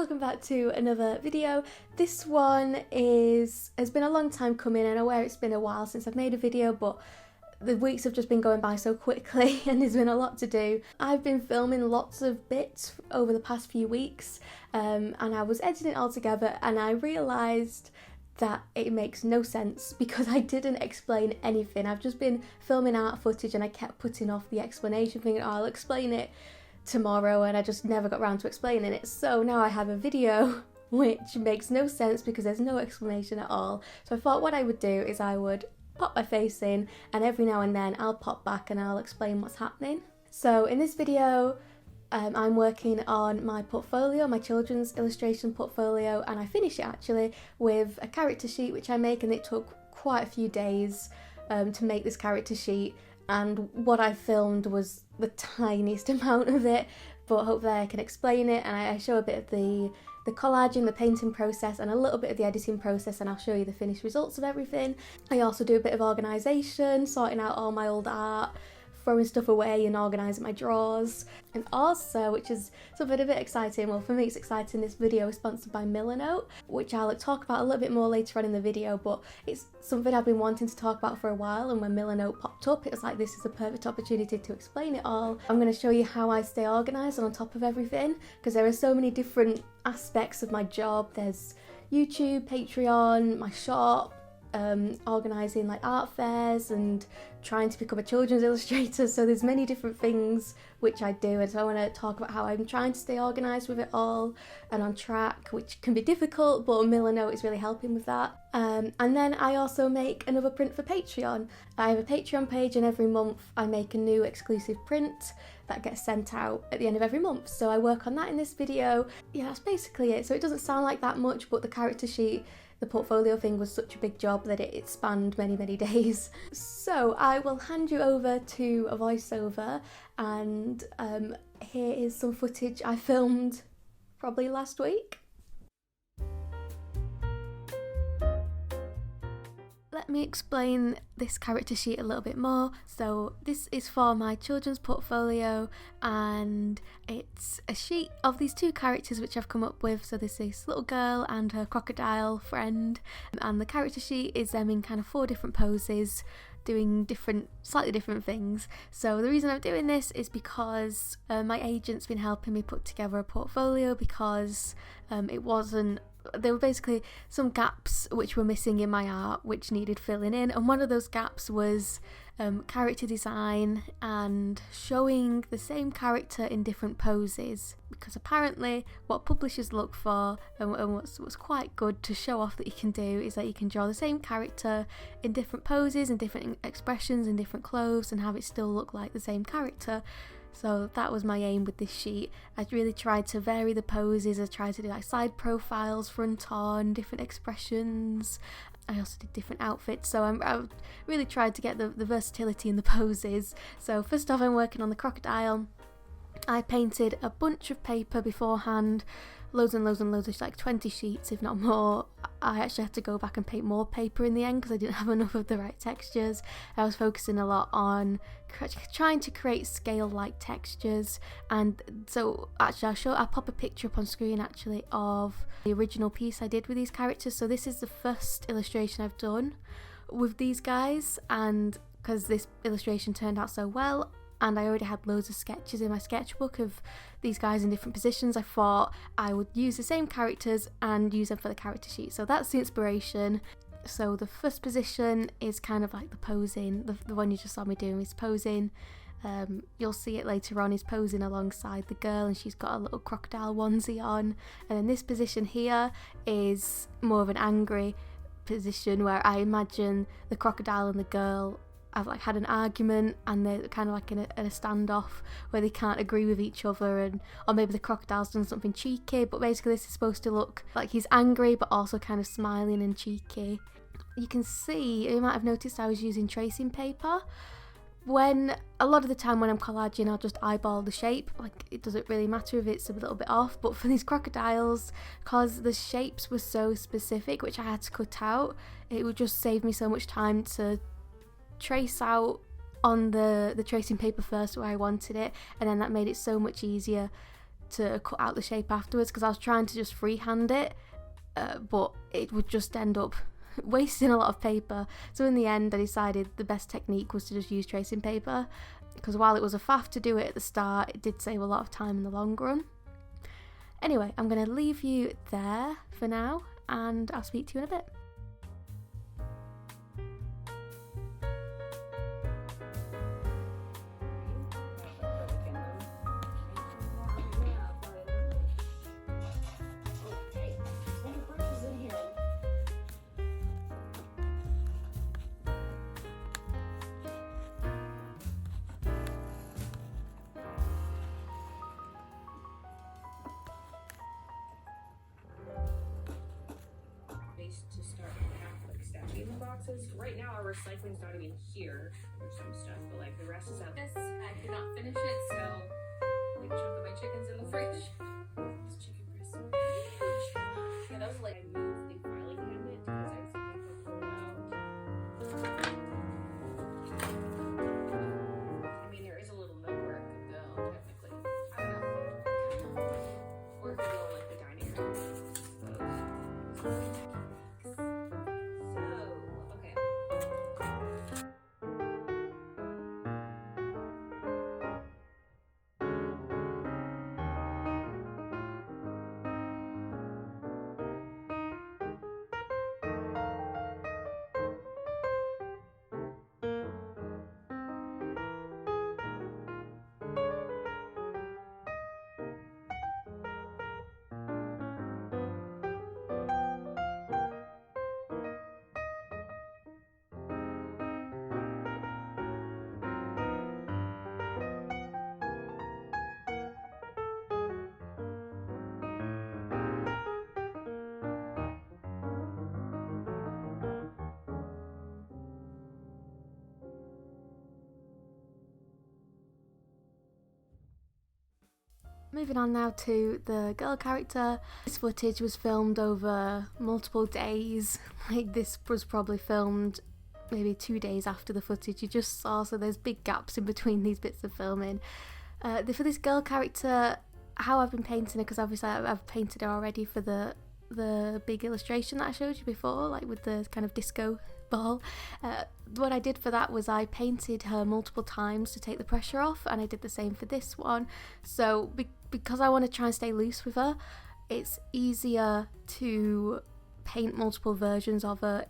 welcome back to another video. This one has been a long time coming, and I'm aware it's been a while since I've made a video, but the weeks have just been going by so quickly and there's been a lot to do. I've been filming lots of bits over the past few weeks and I was editing it all together and I realised that it makes no sense because I didn't explain anything. I've just been filming art footage and I kept putting off the explanation, thinking, oh, I'll explain it tomorrow, and I just never got around to explaining it. So now I have a video which makes no sense because there's no explanation at all. So I thought what I would do is I would pop my face in and every now and then I'll pop back and I'll explain what's happening. So in this video I'm working on my portfolio, my children's illustration portfolio, and I finish it actually with a character sheet which I make, and it took quite a few days to make this character sheet, and what I filmed was the tiniest amount of it, but hopefully I can explain it, and I show a bit of the collaging, the painting process, and a little bit of the editing process, and I'll show you the finished results of everything. I also do a bit of organisation, sorting out all my old art, throwing stuff away and organising my drawers. And also, which is something a bit exciting, well for me it's exciting, this video is sponsored by Millnote, which I'll talk about a little bit more later on in the video, but it's something I've been wanting to talk about for a while, and when Millnote popped up it was like, this is a perfect opportunity to explain it all. I'm going to show you how I stay organised and on top of everything, because there are so many different aspects of my job. There's YouTube, Patreon, my shop, organising like art fairs and trying to become a children's illustrator, so there's many different things which I do, and so I want to talk about how I'm trying to stay organised with it all and on track, which can be difficult, but Millnote is really helping with that. And then I also make another print for Patreon. I have a Patreon page, and every month I make a new exclusive print that gets sent out at the end of every month, so I work on that in this video. Yeah, that's basically it. So it doesn't sound like that much, but the character sheet, the portfolio thing was such a big job that it spanned many days. So I will hand you over to a voiceover, and here is some footage I filmed probably last week. Let me explain this character sheet a little bit more. So this is for my children's portfolio, and it's a sheet of these two characters which I've come up with. So there's this little girl and her crocodile friend, and the character sheet is them in kind of 4 different poses doing slightly different things. So the reason I'm doing this is because my agent's been helping me put together a portfolio, because there were basically some gaps which were missing in my art which needed filling in, and one of those gaps was character design and showing the same character in different poses, because apparently what publishers look for and what's quite good to show off that you can do is that you can draw the same character in different poses and different expressions and different clothes and have it still look like the same character. So that was my aim with this sheet. I really tried to vary the poses. I tried to do like side profiles, front on, different expressions. I also did different outfits, so I really tried to get the versatility in the poses. So first off, I'm working on the crocodile. I painted a bunch of paper beforehand, loads and loads, like 20 sheets if not more. I actually had to go back and paint more paper in the end because I didn't have enough of the right textures. I was focusing a lot on trying to create scale-like textures, and so actually I'll pop a picture up on screen actually of the original piece I did with these characters. So this is the first illustration I've done with these guys, and because this illustration turned out so well and I already had loads of sketches in my sketchbook of these guys in different positions, I thought I would use the same characters and use them for the character sheet. So that's the inspiration. So the first position is kind of like the posing, the one you just saw me doing is posing. You'll see it later on, he's posing alongside the girl and she's got a little crocodile onesie on. And then this position here is more of an angry position where I imagine the crocodile and the girl have like had an argument and they're kind of like in a standoff where they can't agree with each other, or maybe the crocodile's done something cheeky, but basically this is supposed to look like he's angry but also kind of smiling and cheeky. You can see, you might have noticed I was using tracing paper. When a lot of the time when I'm collaging I'll just eyeball the shape, like it doesn't really matter if it's a little bit off, but for these crocodiles, because the shapes were so specific which I had to cut out, it would just save me so much time to trace out on the tracing paper first where I wanted it, and then that made it so much easier to cut out the shape afterwards, because I was trying to just freehand it, but it would just end up wasting a lot of paper. So in the end I decided the best technique was to just use tracing paper, because while it was a faff to do it at the start, it did save a lot of time in the long run. Anyway, I'm going to leave you there for now, and I'll speak to you in a bit. To start like stacking the boxes. Right now our recycling's not even here for some stuff, but like the rest is out. This, I could not finish it, so a big chunk of my chicken's in the fridge. This chicken breast is huge. Yeah, that was like I moved the filing cabinet because I was looking for pull out. I mean, there is a little nook where it could go technically. I don't know. Or it could go like the dining room. Moving on now to the girl character. This footage was filmed over multiple days. Like, this was probably filmed maybe 2 days after the footage you just saw, so there's big gaps in between these bits of filming. For this girl character, how I've been painting her, because obviously I've painted her already for the big illustration that I showed you before, like with the kind of disco ball. What I did for that was I painted her multiple times to take the pressure off, and I did the same for this one. So because I want to try and stay loose with her, it's easier to paint multiple versions of her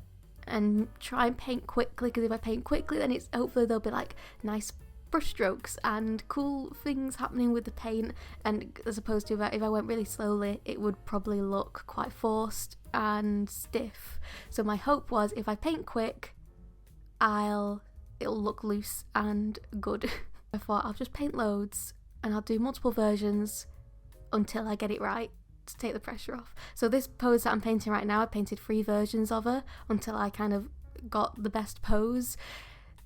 and try and paint quickly, because if I paint quickly, then it's hopefully there'll be like nice brush strokes and cool things happening with the paint, and as opposed to if I went really slowly, it would probably look quite forced and stiff. So my hope was, if I paint quick, it'll look loose and good. I thought I'll just paint loads and I'll do multiple versions until I get it right to take the pressure off. So this pose that I'm painting right now, I painted 3 versions of her until I kind of got the best pose.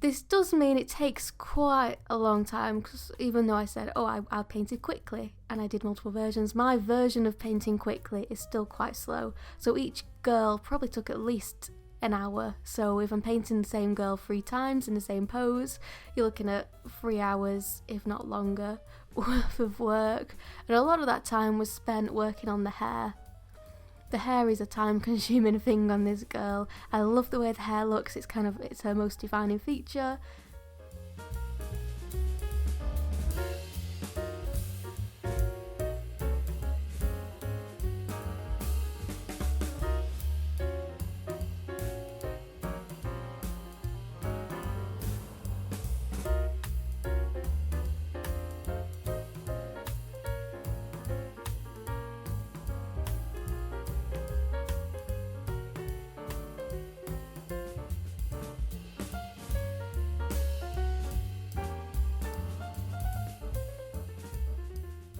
This does mean it takes quite a long time, because even though I said, I painted quickly and I did multiple versions, my version of painting quickly is still quite slow. So each girl probably took at least an hour. So if I'm painting the same girl 3 times in the same pose, you're looking at 3 hours, if not longer, worth of work. And a lot of that time was spent working on the hair. The hair is a time-consuming thing on this girl. I love the way the hair looks. It's her most defining feature.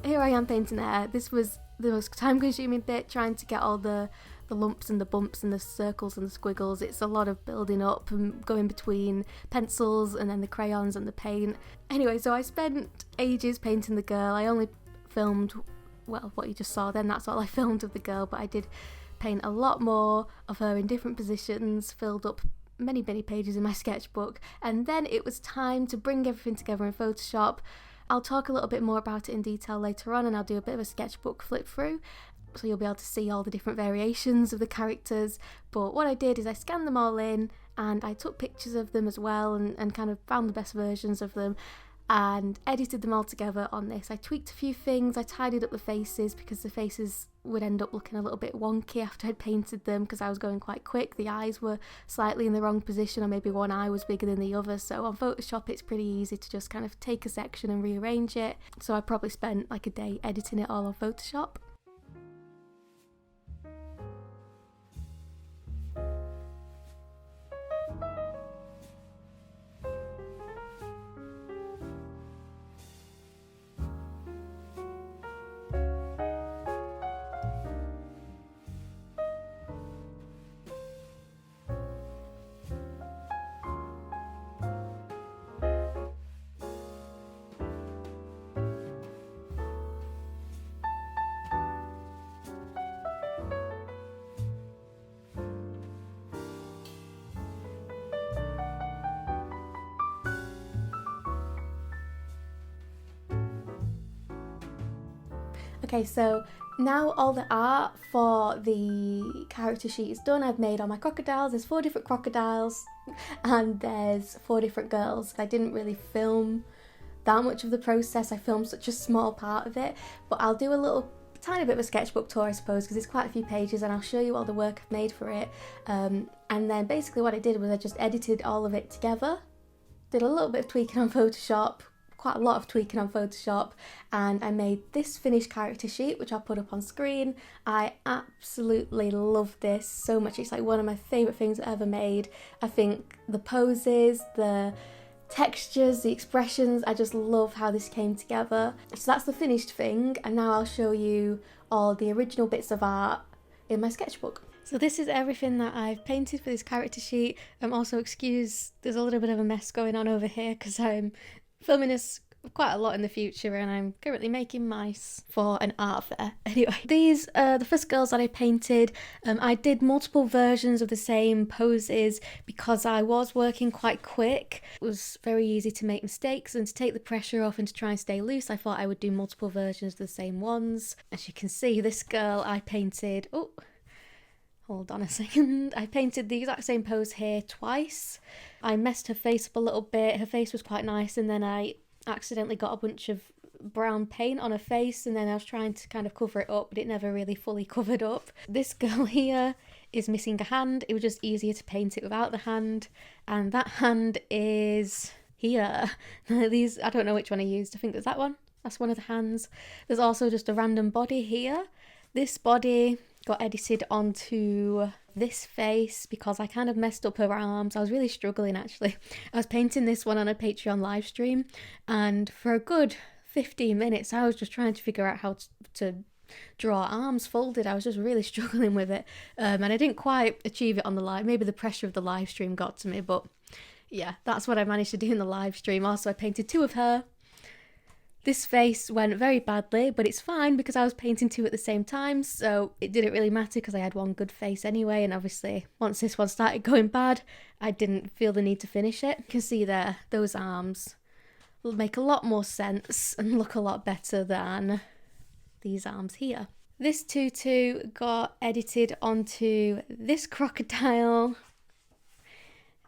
Here I am painting the hair. This was the most time-consuming bit, trying to get all the lumps and the bumps and the circles and the squiggles. It's a lot of building up and going between pencils and then the crayons and the paint. Anyway, so I spent ages painting the girl. I only filmed, well, what you just saw then, that's all I filmed of the girl, but I did paint a lot more of her in different positions, filled up many pages in my sketchbook, and then it was time to bring everything together in Photoshop. I'll talk a little bit more about it in detail later on, and I'll do a bit of a sketchbook flip through, so you'll be able to see all the different variations of the characters. But what I did is I scanned them all in, and I took pictures of them as well, and kind of found the best versions of them and edited them all together on this. I tweaked a few things, I tidied up the faces because the faces would end up looking a little bit wonky after I'd painted them because I was going quite quick. The eyes were slightly in the wrong position, or maybe one eye was bigger than the other, so on Photoshop it's pretty easy to just kind of take a section and rearrange it. So I probably spent like a day editing it all on Photoshop. Okay, so now all the art for the character sheet is done. I've made all my crocodiles. There's 4 different crocodiles and there's 4 different girls. I didn't really film that much of the process. I filmed such a small part of it, but I'll do a little tiny bit of a sketchbook tour, I suppose, because it's quite a few pages, and I'll show you all the work I've made for it. And then basically what I did was I just edited all of it together, did a little bit of tweaking on Photoshop, quite a lot of tweaking on Photoshop, and I made this finished character sheet, which I'll put up on screen. I absolutely love this so much. It's like one of my favourite things I've ever made. I think the poses, the textures, the expressions, I just love how this came together. So that's the finished thing, and now I'll show you all the original bits of art in my sketchbook. So this is everything that I've painted for this character sheet. Also excuse, there's a little bit of a mess going on over here because I'm filming this quite a lot in the future and I'm currently making mice for an art fair. Anyway, these are the first girls that I painted. I did multiple versions of the same poses because I was working quite quick. It was very easy to make mistakes, and to take the pressure off and to try and stay loose, I thought I would do multiple versions of the same ones. As you can see, this girl I painted... Oh, hold on a second. I painted the exact same pose here twice. I messed her face up a little bit. Her face was quite nice, and then I accidentally got a bunch of brown paint on her face, and then I was trying to kind of cover it up, but it never really fully covered up. This girl here is missing a hand. It was just easier to paint it without the hand, and that hand is here. These, I don't know which one I used. I think there's that one. That's one of the hands. There's also just a random body here. This body got edited onto this face because I kind of messed up her arms. I was really struggling, actually. I was painting this one on a Patreon live stream, and for a good 15 minutes I was just trying to figure out how to draw arms folded. I was just really struggling with it, and I didn't quite achieve it on the live. Maybe the pressure of the live stream got to me, but yeah, that's what I managed to do in the live stream. Also, I painted 2 of her. This face went very badly, but it's fine because I was painting 2 at the same time, so it didn't really matter because I had one good face anyway, and obviously once this one started going bad, I didn't feel the need to finish it. You can see there, those arms will make a lot more sense and look a lot better than these arms here. This tutu got edited onto this crocodile.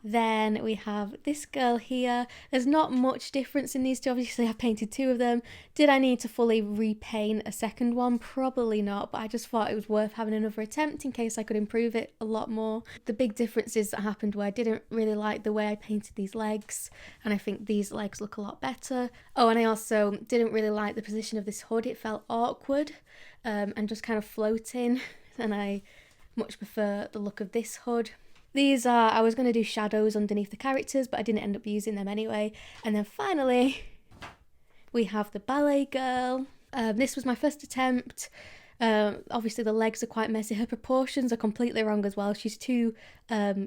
Then we have this girl here. There's not much difference in these 2. Obviously, I've painted 2 of them. Did I need to fully repaint a second one? Probably not, but I just thought it was worth having another attempt in case I could improve it a lot more. The big differences that happened were I didn't really like the way I painted these legs, and I think these legs look a lot better. Oh, and I also didn't really like the position of this hood. It felt awkward and just kind of floating, and I much prefer the look of this hood. These are, I was going to do shadows underneath the characters, but I didn't end up using them anyway. And then finally, we have the ballet girl. This was my first attempt. Obviously the legs are quite messy. Her proportions are completely wrong as well. She's too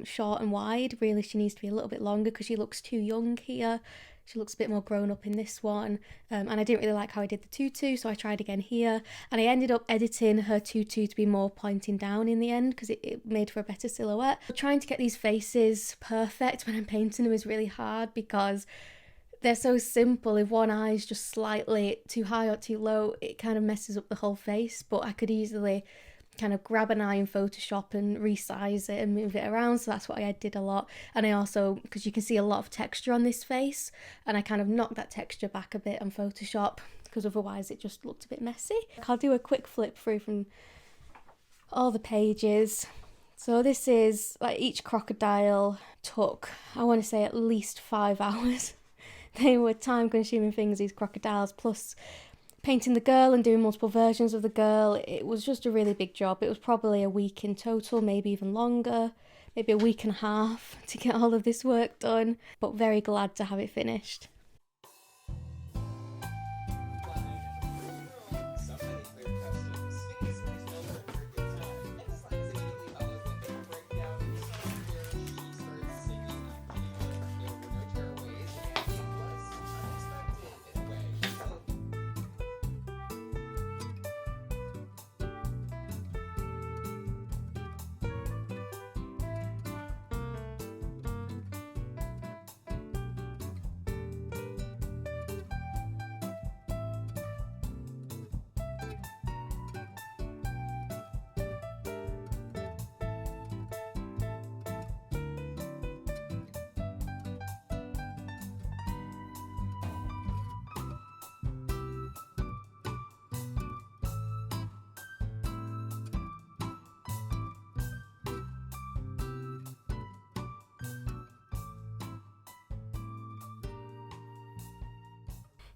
short and wide. Really, she needs to be a little bit longer because she looks too young here. She looks a bit more grown up in this one, and I didn't really like how I did the tutu, so I tried again here, and I ended up editing her tutu to be more pointing down in the end because it made for a better silhouette. Trying to get these faces perfect when I'm painting them is really hard because they're so simple. If one eye is just slightly too high or too low, it kind of messes up the whole face, but I could easily kind of grab an eye in Photoshop and resize it and move it around, so that's what I did a lot. And I also, because you can see a lot of texture on this face, and I kind of knocked that texture back a bit on Photoshop because otherwise it just looked a bit messy. I'll do a quick flip through from all the pages. So this is, like, each crocodile took, I want to say, at least 5 hours. They were time consuming things, these crocodiles, plus painting the girl and doing multiple versions of the girl. It was just a really big job. It was probably a week in total, maybe even longer, maybe a week and a half to get all of this work done, but very glad to have it finished.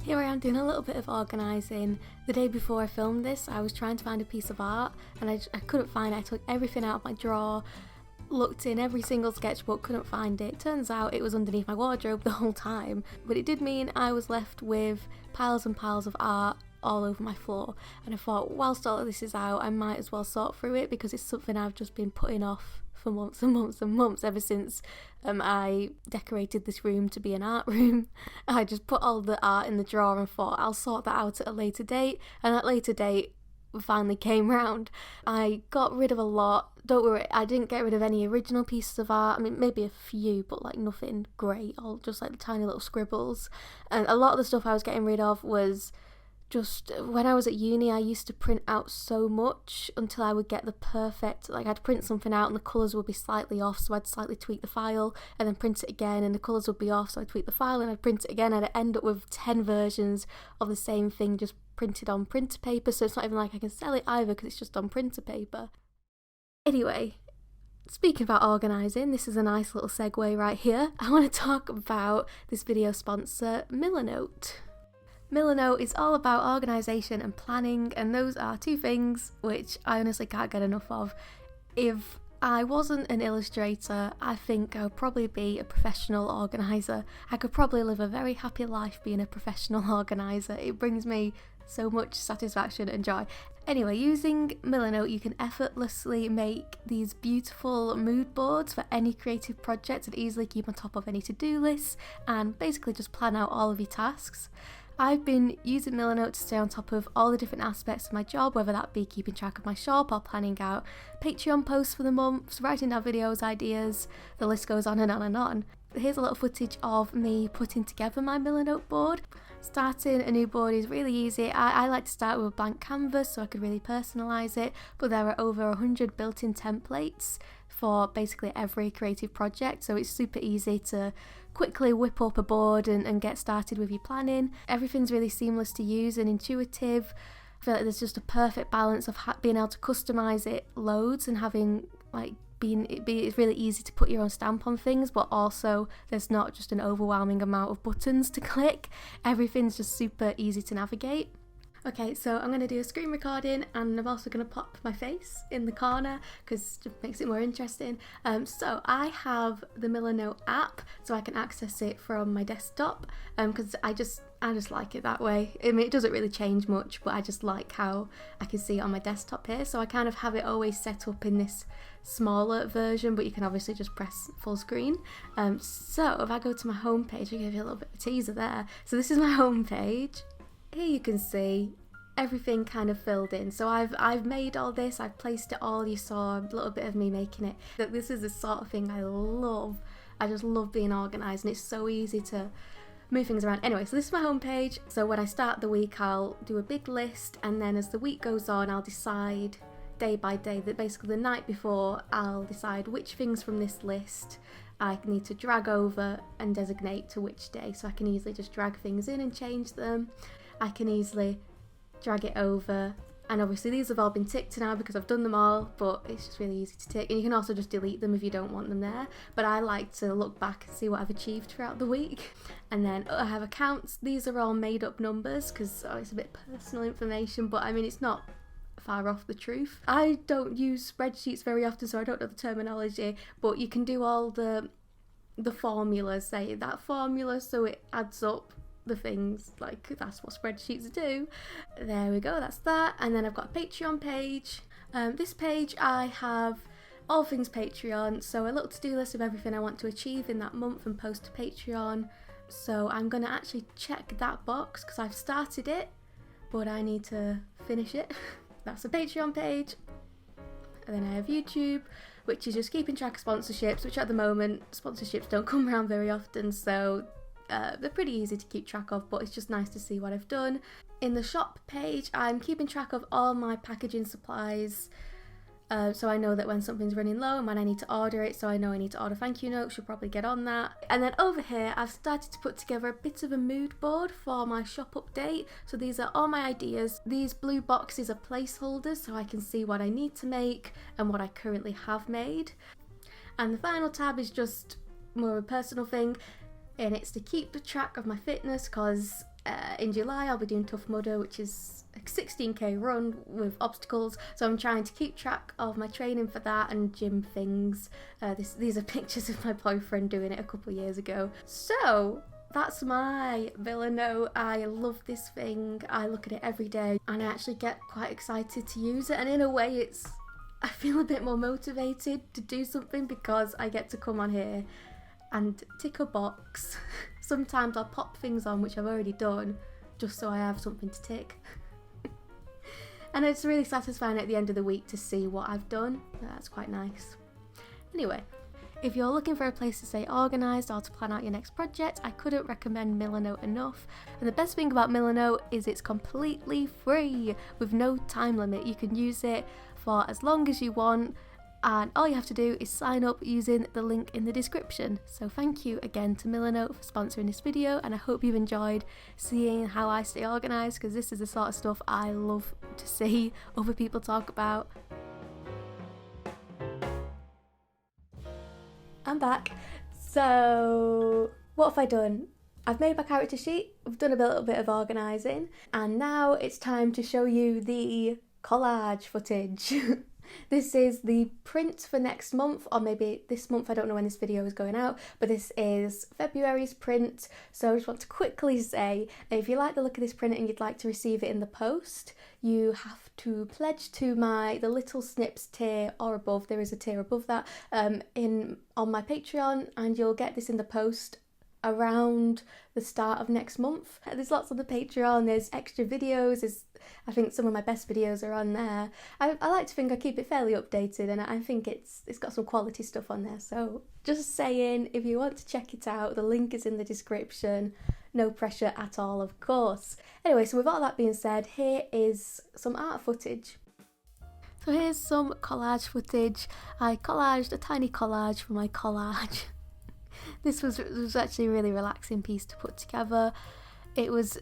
Here I am doing a little bit of organising. The day before I filmed this, I was trying to find a piece of art and I couldn't find it. I took everything out of my drawer, looked in every single sketchbook, couldn't find it. Turns out it was underneath my wardrobe the whole time, but it did mean I was left with piles and piles of art all over my floor, and I thought, whilst all of this is out, I might as well sort through it because it's something I've just been putting off for months and months and months, ever since I decorated this room to be an art room. I just put all the art in the drawer and thought I'll sort that out at a later date, and that later date finally came round. I got rid of a lot. Don't worry, I didn't get rid of any original pieces of art. I mean, maybe a few, but like nothing great, all just like the tiny little scribbles. And a lot of the stuff I was getting rid of was just, when I was at uni, I used to print out so much until I would get the perfect, like I'd print something out and the colours would be slightly off, so I'd slightly tweak the file and then print it again, and the colours would be off, so I'd tweak the file and I'd print it again. I'd end up with 10 versions of the same thing just printed on printer paper, so it's not even like I can sell it either because it's just on printer paper. Anyway, speaking about organising, this is a nice little segue right here. I want to talk about this video sponsor, Millnote. Millnote is all about organisation and planning, and those are two things which I honestly can't get enough of. If I wasn't an illustrator, I think I would probably be a professional organiser. I could probably live a very happy life being a professional organiser. It brings me so much satisfaction and joy. Anyway, using Millnote, you can effortlessly make these beautiful mood boards for any creative project and easily keep on top of any to-do lists and basically just plan out all of your tasks. I've been using Millnote to stay on top of all the different aspects of my job, whether that be keeping track of my shop or planning out Patreon posts for the months, writing down videos, ideas, the list goes on and on and on. Here's a little footage of me putting together my Millnote board. Starting a new board is really easy. I like to start with a blank canvas so I could really personalise it, but there are over 100 built-in templates for basically every creative project, so it's super easy to quickly whip up a board and get started with your planning. Everything's really seamless to use and intuitive. I feel like there's just a perfect balance of being able to customise it loads and having like it's really easy to put your own stamp on things, but also there's not just an overwhelming amount of buttons to click. Everything's just super easy to navigate. Okay, so I'm going to do a screen recording, and I'm also going to pop my face in the corner because it just makes it more interesting. So I have the Millnote app, so I can access it from my desktop because I just like it that way. I mean, it doesn't really change much, but I just like how I can see it on my desktop here. So I kind of have it always set up in this smaller version, but you can obviously just press full screen. So if I go to my home page, I'll give you a little bit of a teaser there. So this is my home page. Here you can see everything kind of filled in. So I've made all this, I've placed it all. You saw a little bit of me making it. This is the sort of thing I love. I just love being organised, and it's so easy to move things around. Anyway, so this is my homepage. So when I start the week, I'll do a big list, and then as the week goes on, I'll decide day by day, that basically the night before, I'll decide which things from this list I need to drag over and designate to which day. So I can easily just drag things in and change them. I can easily drag it over, and obviously these have all been ticked now because I've done them all, but it's just really easy to tick. And you can also just delete them if you don't want them there, but I like to look back and see what I've achieved throughout the week. And then I have accounts. These are all made up numbers because it's a bit personal information, but I mean, it's not far off the truth. I don't use spreadsheets very often, so I don't know the terminology, but you can do all the formulas, say that formula, so it adds up the things, like that's what spreadsheets do. There we go, that's that. And then I've got a Patreon page. This page I have all things Patreon, so a little to-do list of everything I want to achieve in that month and post to Patreon. So I'm going to actually check that box because I've started it, but I need to finish it. That's a Patreon page. And then I have YouTube, which is just keeping track of sponsorships, which at the moment sponsorships don't come around very often, so they're pretty easy to keep track of, but it's just nice to see what I've done. In the shop page, I'm keeping track of all my packaging supplies, so I know that when something's running low and when I need to order it, so I know I need to order thank you notes, should probably get on that. And then over here, I've started to put together a bit of a mood board for my shop update. So these are all my ideas. These blue boxes are placeholders, so I can see what I need to make and what I currently have made. And the final tab is just more of a personal thing, and it's to keep track of my fitness, because in July I'll be doing Tough Mudder, which is a 16k run with obstacles, so I'm trying to keep track of my training for that and gym things. These are pictures of my boyfriend doing it a couple of years ago. So that's my Millnote. I love this thing. I look at it every day and I actually get quite excited to use it, and in a way I feel a bit more motivated to do something because I get to come on here and tick a box. Sometimes I'll pop things on which I've already done just so I have something to tick. And it's really satisfying at the end of the week to see what I've done. That's quite nice. Anyway, if you're looking for a place to stay organised or to plan out your next project, I couldn't recommend Millnote enough. And the best thing about Millnote is it's completely free with no time limit. You can use it for as long as you want, and all you have to do is sign up using the link in the description. So thank you again to Millnote for sponsoring this video, and I hope you've enjoyed seeing how I stay organised, because this is the sort of stuff I love to see other people talk about. I'm back. So what have I done? I've made my character sheet, I've done a little bit of organising, and now it's time to show you the collage footage. This is the print for next month, or maybe this month, I don't know when this video is going out, but this is February's print. So I just want to quickly say, if you like the look of this print and you'd like to receive it in the post, you have to pledge to the Little Snips tier or above. There is a tier above that on my Patreon, and you'll get this in the post around the start of next month. There's lots on the Patreon, there's extra videos, I think some of my best videos are on there. I like to think I keep it fairly updated, and I think it's got some quality stuff on there. So just saying, if you want to check it out, the link is in the description. No pressure at all, of course. Anyway, so with all that being said, here is some art footage. So here's some collage footage. I collaged a tiny collage for my collage. This was actually a really relaxing piece to put together. It was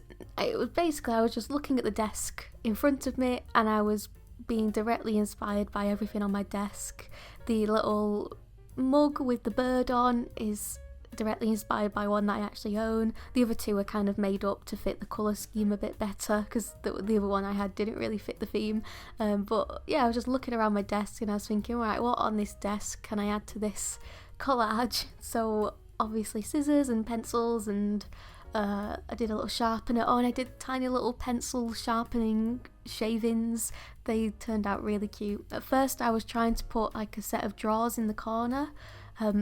basically, I was just looking at the desk in front of me, and I was being directly inspired by everything on my desk. The little mug with the bird on is directly inspired by one that I actually own. The other two are kind of made up to fit the colour scheme a bit better, because the other one I had didn't really fit the theme. But yeah, I was just looking around my desk and I was thinking, right, what on this desk can I add to this collage? So obviously scissors and pencils, and I did a little sharpener. Oh, and I did tiny little pencil sharpening shavings. They turned out really cute. At first I was trying to put like a set of drawers in the corner.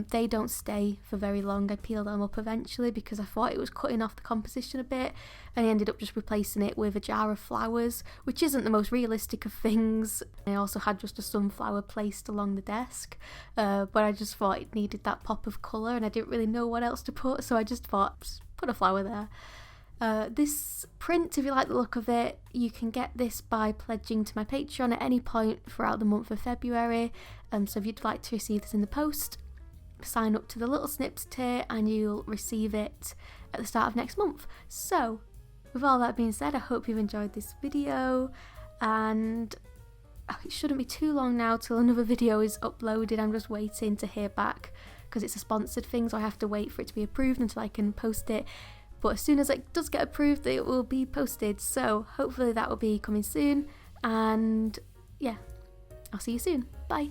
They don't stay for very long. I peeled them up eventually because I thought it was cutting off the composition a bit, and I ended up just replacing it with a jar of flowers, which isn't the most realistic of things. I also had just a sunflower placed along the desk, but I just thought it needed that pop of colour, and I didn't really know what else to put, so I just thought, put a flower there. This print, if you like the look of it, you can get this by pledging to my Patreon at any point throughout the month of February. So if you'd like to receive this in the post, sign up to the Little Snips tier and you'll receive it at the start of next month. So with all that being said, I hope you've enjoyed this video, and it shouldn't be too long now till another video is uploaded. I'm just waiting to hear back because it's a sponsored thing, so I have to wait for it to be approved until I can post it. But as soon as it does get approved, it will be posted. So hopefully that will be coming soon. And yeah, I'll see you soon. Bye.